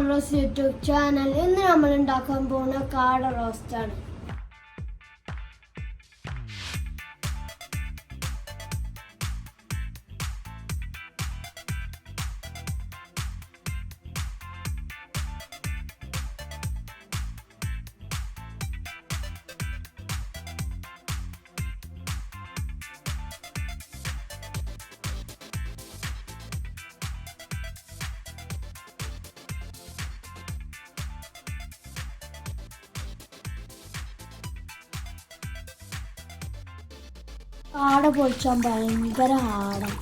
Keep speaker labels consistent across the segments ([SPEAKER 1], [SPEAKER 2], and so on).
[SPEAKER 1] RIJNA'S YouTube channel. ഇന്ന് നമ്മൾ ഉണ്ടാക്കാൻ പോകുന്ന കാട റോസ്റ്റ് ആണ്. കാട പൊളിച്ചാൻ ഭയങ്കര ആടം.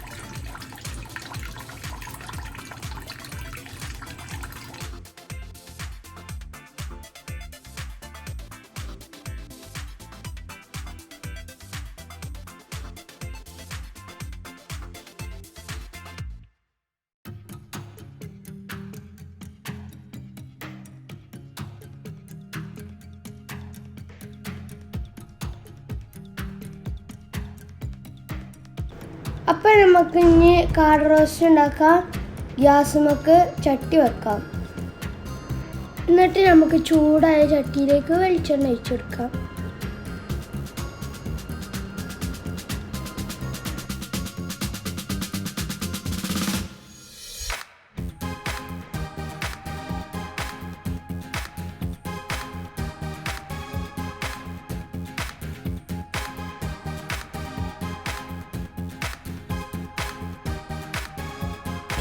[SPEAKER 1] അപ്പോൾ നമുക്ക് ഇനി കാട റോസ്റ്റ് ഉണ്ടാക്കാം. ഗ്യാസുമൊക്കെ ചട്ടി വെക്കാം. എന്നിട്ട് നമുക്ക് ചൂടായ ചട്ടിയിലേക്ക് വെളിച്ചെണ്ണ ഒഴിച്ചെടുക്കാം.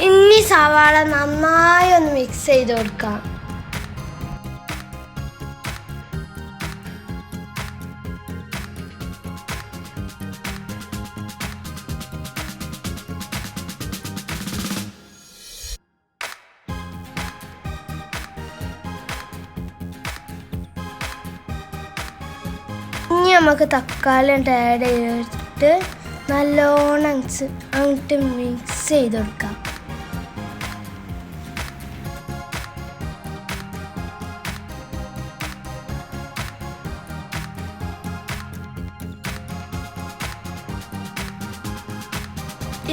[SPEAKER 1] ഇനി സവാള നന്നായി ഒന്ന് മിക്സ് ചെയ്ത് കൊടുക്കാം. ഇനി നമുക്ക് തക്കാളി ആഡ് ചെയ്തിട്ട് നല്ലോണം അങ്ങോട്ട് മിക്സ് ചെയ്ത് കൊടുക്കാം.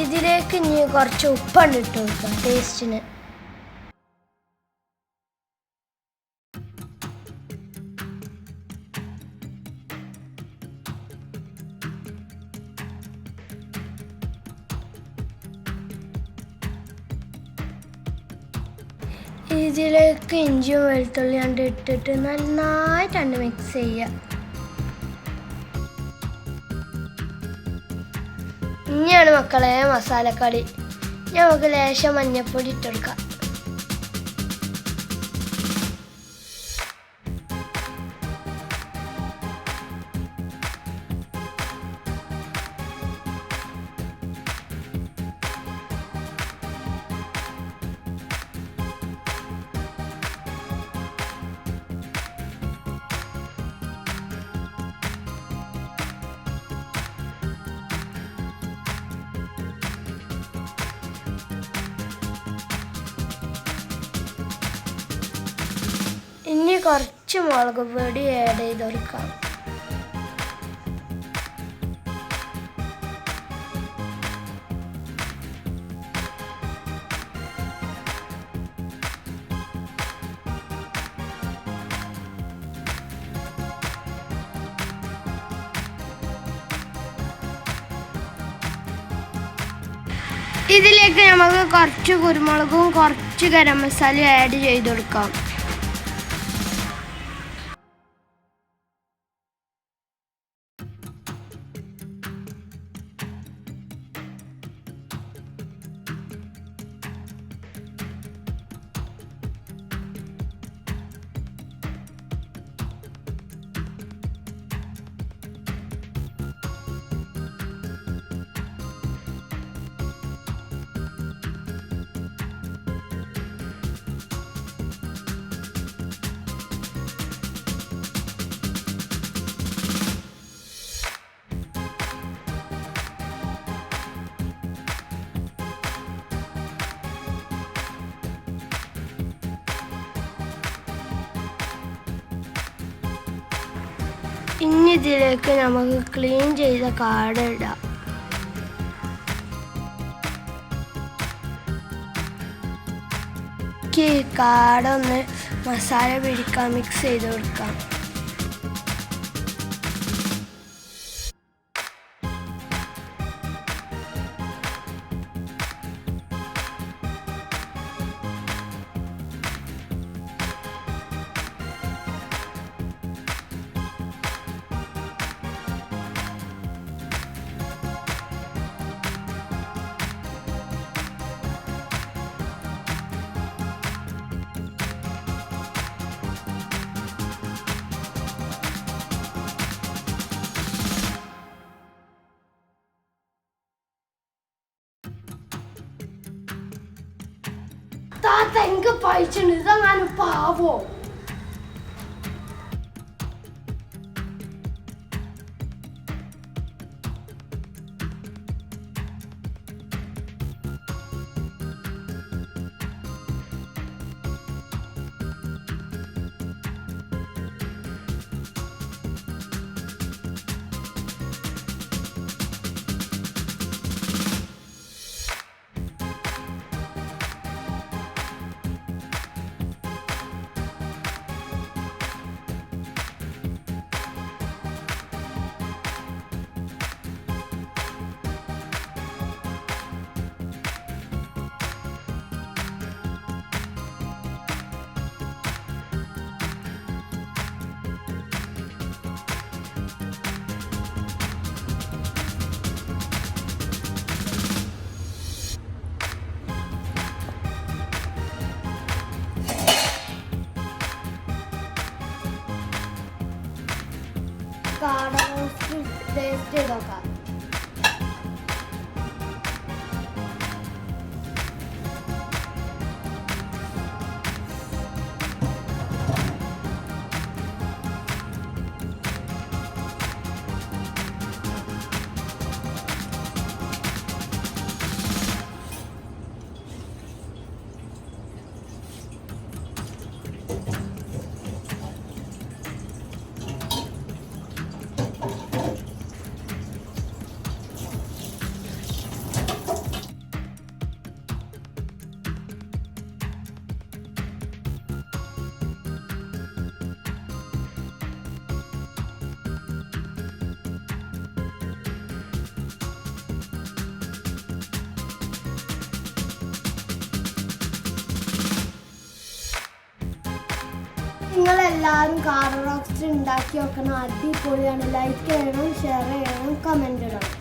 [SPEAKER 1] ഇതിലേക്ക് ഇനി കുറച്ച് ഉപ്പാണ് ഇട്ട് കൊടുക്കാം ടേസ്റ്റിന്. ഇതിലേക്ക് ഇഞ്ചിയും വെളുത്തുള്ളിയും കണ്ട് ഇട്ടിട്ട് നന്നായിട്ട് മിക്സ് ചെയ്യുക. ഇനിയാണ് മക്കളെ മസാലക്കറി. നമുക്ക് ലേശം മഞ്ഞൾപ്പൊടി ഇട്ടെടുക്കാം. ഇനി കുറച്ച് മുളക് പൊടി ആഡ് ചെയ്ത് കൊടുക്കാം. ഇതിലേക്ക് നമുക്ക് കുറച്ച് കുരുമുളകും കുറച്ച് ഗരം മസാലയും ആഡ് ചെയ്ത് കൊടുക്കാം. ഇനി ഇതിലേക്ക് നമുക്ക് ക്ലീൻ ചെയ്ത കാട ഇടാം. നമുക്ക് ഈ കാട ഒന്ന് മസാല പിടിക്കാൻ മിക്സ് ചെയ്ത് കൊടുക്കാം. താത്ത എനിക്ക് പഴിച്ചിട്ടുണ്ട്, ഇതങ്ങനെ പാവോ. കാട ടേസ്റ്റ് ചെയ്ത് നോക്കാം. നിങ്ങളെല്ലാവരും കാട റോസ്റ്റ് ഉണ്ടാക്കി വെക്കണം. അടിപൊളിയാണ്. ലൈക്ക് ചെയ്യണം, ഷെയർ ചെയ്യണം, കമൻറ്റ് ഇടണം.